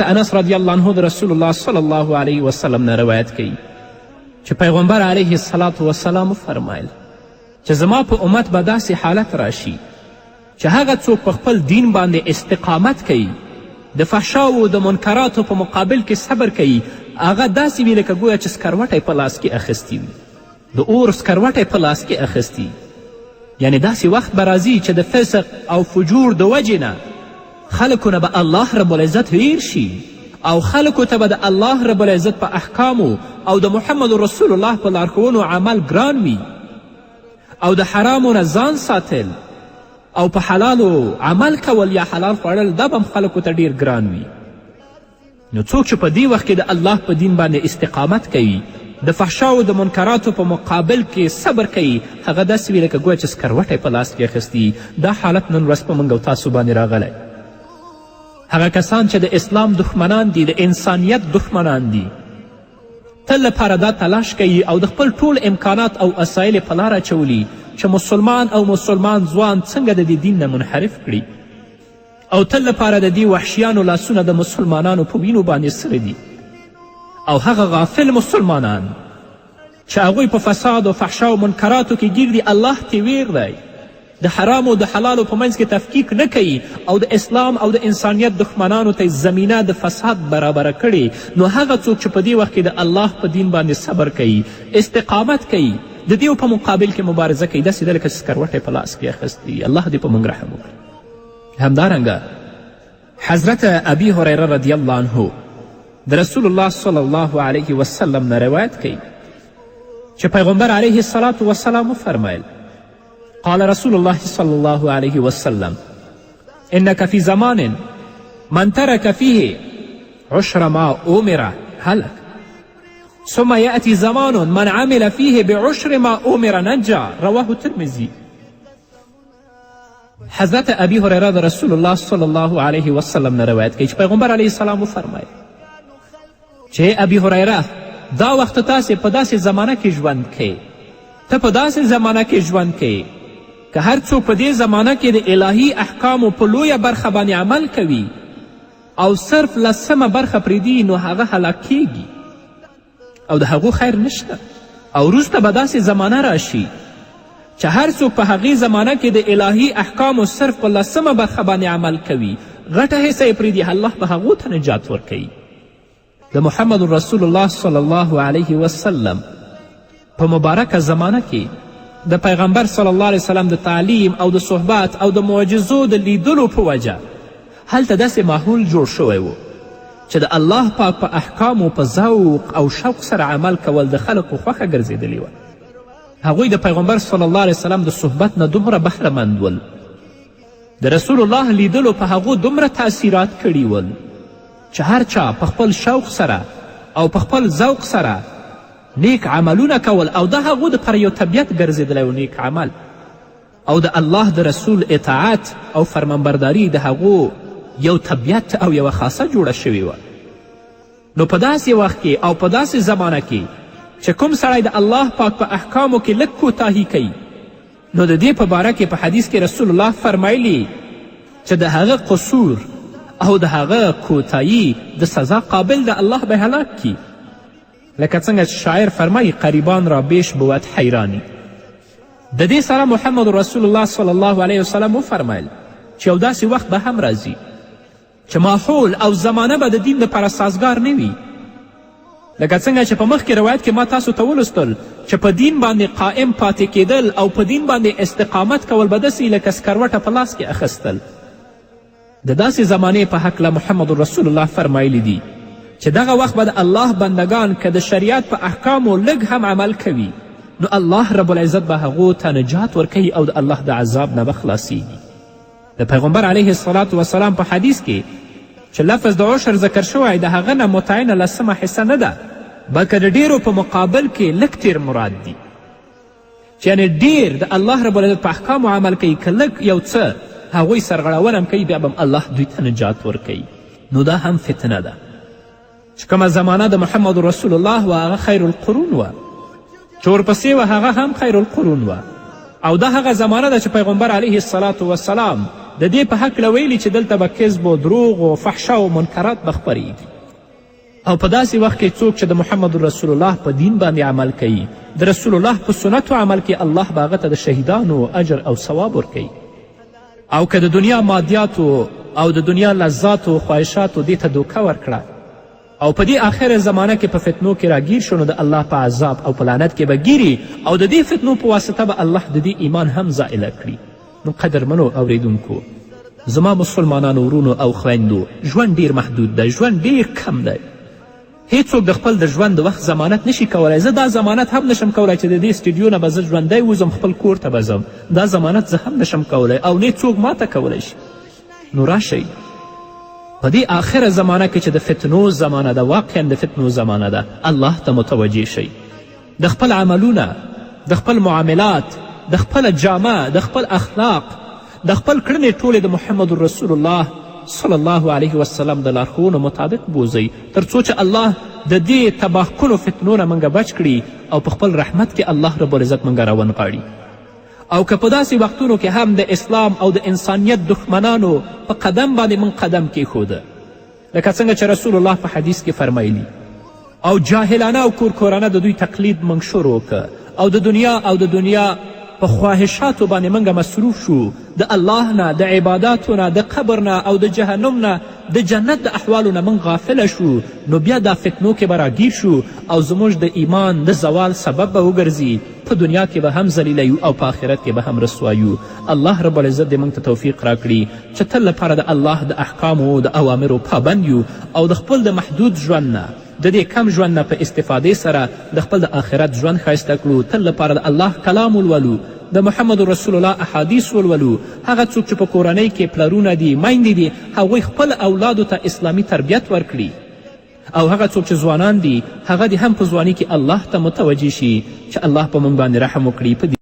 انس رضی الله عنه د رسول الله صلی الله علیه وسلم نه روایت کوي چې پیغمبر علیه الصلاة وسلام فرمایل چې زما په امت به داسې حالت راشي چې هغه څوک په خپل دین باندې استقامت کوي د فحشاو د منکراتو په مقابل کې صبر کوي هغه داسې وي لکه ګویا چې سکروټی په لاس کې اخیستی وي د اور سکروټی په لاس کې اخیستی یعنی داسې وخت به راځي چې د فسق او فجور د وجې نه خلکو نه به الله رب العزت هیر شي او خلکو ته به د الله رب العزت په احکامو او د محمد رسول الله په لارښوونو عمل ګران وي او د حرامو نه ځان ساتل او په حلالو عمل کول یا حلال خوړل دا به خلکو ته ډیر ګران وي. نو څوک چې په دې وخت کې د الله په دین باندې استقامت کوي د فحشاو د منکراتو په مقابل کې صبر کوي هغه داسې وي لکه ګویا چې سکروټی په لاس کې اخیستی. دا حالت نن ورځ په موږ او تاسو باندې راغلی. هغه کسان چې د اسلام دښمنان دي د انسانیت دښمنان دي تل لپاره دا تلاش کوي او د خپل ټول امکانات او وسایل په لار اچولي چې مسلمان او مسلمان ځوان څنګه د دې دین نه منحرف کړي او تل لپاره د دې وحشیانو لاسونه د مسلمانانو په وینو باندې سره دي او هغه غافل مسلمانان چې هغوی په فساد او فحشا او منکراتو کې ګیر دي الله ترې ویر دی د حرامو د حلالو په منځ کې تفکیک نه کوي او د اسلام او د انسانیت دښمنانو ته زمینه د فساد برابره کړي. نو هغه څوک چې په دې وخت کې د الله په دین باندې صبر کوي استقامت کوي د دې په مقابل کې مبارزه کوي داسې ده لکه سکروټی په لاس کې اخیستی. الله دې په موږ رحم وکړي. همدارنګه حضرت ابي هریره رضی الله عنه د رسول الله صلی الله علیه وسلم نه روایت کوي چې پیغمبر علیه الصلاة وسلام وفرمیل قال رسول الله صلى الله عليه وسلم إنك في زمان من ترك فيه عشر ما أمر هلك ثم يأتي زمان من عمل فيه بعشر ما أمر نجا. رواه الترمذي. حضرت ابي هریره د رسول الله صلی الله علیه وسلم نه روایت کوي چې پیغمبر علیه السلام وفرمایل چې ابي هریره دا وخت تاسې په داسې زمانه کې ژوند کوي ته په داسې زمانه کې ژوند کوي که هر څوک په دې زمانه کې د الهي احکامو په لویه برخه باندې عمل کوي او صرف لسمه برخه پرېږدي نو هغه هلاک کیږي او د هغو خیر نشته. او وروسته به داسې زمانه راشي چې هر څوک په هغې زمانه کې د الهي احکامو صرف په لسمه برخه باندې عمل کوي غټه حصه یې پرېږدي الله به هغو ته نجات ورکوي. د محمد رسول الله صلی الله علیه وسلم په مبارکه زمانه کې د پیغمبر صلی الله علیه وسلم د تعلیم او د صحبت او د معجزو د لیدلو په وجه هلته داسې ماحول جوړ شوی و چې د الله پاک په احکامو په ذوق او شوق سره عمل کول د خلکو خوښه ګرځېدلې وه. هغوی د پیغمبر صلی الله علیه وسلم د صحبت نه دومره بهرهمند ول د رسول الله لیدلو په هغو دومره تاثیرات کړي ول چې هر چا په خپل شوق سره او په خپل ذوق سره نیک عملونه کول او دا هغو دپاره یو طبیعت ګرځېدلی و نیک عمل او د الله د رسول اطاعت او فرمانبرداري د هغو یو طبیعت او یوه خاصه جوړه شوې وه. نو په داسې وخت کې او په داسې زمانه کې چې کوم سړی د الله پاک په احکامو کې لږ کوتاهي کوي نو د دې په باره کې په حدیث کې رسول الله فرمایلی چې د هغه قصور او د هغه کوتاهي د سزا قابل د الله به هلاک کی. لکه څنګه چې شاعر فرمایي قریبان را بیش بود حیرانی. د دې سره محمد رسول الله صلی الله علیه وسلم وفرمیل چې یو داسې وخت به هم راځي چې ماحول او زمانه به د دین دپاره سازګار نه وي. لکه څنګه چې په مخکې روایت کې ما تاسو ته ولوستل چې په دین باندې قائم پاتې کیدل او په دین باندې استقامت کول به داسې لکه سکروټه په لاس کې اخیستل. د داسې زمانې په هکله محمد رسول الله فرمایلی دي چې دغه وخت به د الله بندگان که د شریعت په احکامو لږ هم عمل کوي نو الله رب العزت به هغو ته نجات ورکوي او د الله د عذاب نه به خلاصیږي. د پیغمبر علیه الصلاة وسلام په حدیث کې چې لفظ د عشر ذکر شوی د هغه نه متعینه لسمه حصه نه ده بلکې د ډیرو په مقابل کې لږ تیر مراد دي چې یعنې ډیر د الله رب العزت په احکامو عمل کوي که لږ یو څه هغوی سرغړونه هم کوي بیا به الله دوی ته نجات ورکوي. نو دا هم فتنه ده چې کومه زمانه د محمد رسول الله و هغه خیر القرون وه چې ورپسې وه هغه هم خیر القرون وه او دا هغه زمانه ده چې پیغمبر علیه الصلاة وسلام د دې په هکله ویلي چې دلته به کذب و دروغ و فحشه و منکرات به خپریږي او په داسې وخت کې څوک چې د محمد رسول الله په دین باندې عمل کوي د رسول الله په سنتو عمل کې الله به هغه ته د شهیدانو اجر او ثواب ورکوي او که د دنیا مادیاتو او د دنیا لذاتو خواهشاتو دې ته دوکه ورکړه او په دې آخر زمانه کې په فتنو کې راګیر شو نو د الله په عذاب او په لعنت کې به ګیري او د دې فتنو په واسطه به الله د دې ایمان هم زائله کړي. نو قدرمنو اوریدونکو، زما مسلمانانو ورونو او خویندو، ژوند ډیر محدود دی، ژوند ډیر کم دی. هیڅوک د خپل د ژوند د وخت ضمانت نشي کولی. زه دا ضمانت هم نشم کولی چې د دې سټډیو نه به زه ژوندی وځم خپل کور ته به ځم. دا ضمانت زه هم نشم کولی او نه څوک ماته کولی شي. نو راشئ په دې آخره زمانه کې چې د فتنو زمانه ده، واقعا د فتنو زمانه ده، الله ته متوجه شئ. د خپل عملونه، د خپل معاملات، د خپل جامه، د خپل اخلاق، د خپل کړنې ټولې د محمد رسول الله صلی الله علیه وسلم د لارښوونو مطابق بوزئ تر څو چې الله د دې تباهکلو فتنو نه موږ بچ کړي او په خپل رحمت کې الله رب العزت موږ راونغاړي. او که په داسې وختونو کې هم د اسلام او د انسانیت دښمنانو په قدم باندې موږ قدم کیښوده، لکه څنګه چې رسول الله په حدیث کې فرمایلی، او جاهلانه او کورکورانه د دوی تقلید موږ شروع که او د دنیا په خواهشاتو باندې موږ مصروف شو، د الله نه، د عباداتو نه، د قبر نه او د جهنم نه، د جنت د احوالو نه موږ غافله شو، نو بیا دا فتنو کې به راګیر شو او زموږ د ایمان د زوال سبب به وګرځي. په دنیا کې به هم ذلیله یو او په آخرت کې به هم رسوا یو. الله رب العزت دې موږ ته توفیق راکړي چې تل لپاره د الله د احکامو د اوامرو پابند یو او د خپل د محدود ژوند نه، د دې کم ژوند نه په استفادې سره د خپل د آخرت ژوند ښایسته کړو. تل لپاره د الله کلام ولولو، د محمد رسول الله احادیث ولولو. هغه څوک چې په کورنۍ کې پلرونه دي، میندې دي، هغوی خپل اولادو ته اسلامي تربیت ورکړي. او هغه څوک چې ځوانان دي، هغه دې هم په ځواني کې الله ته متوجه شي چې الله په موږ باندې رحم وکړي.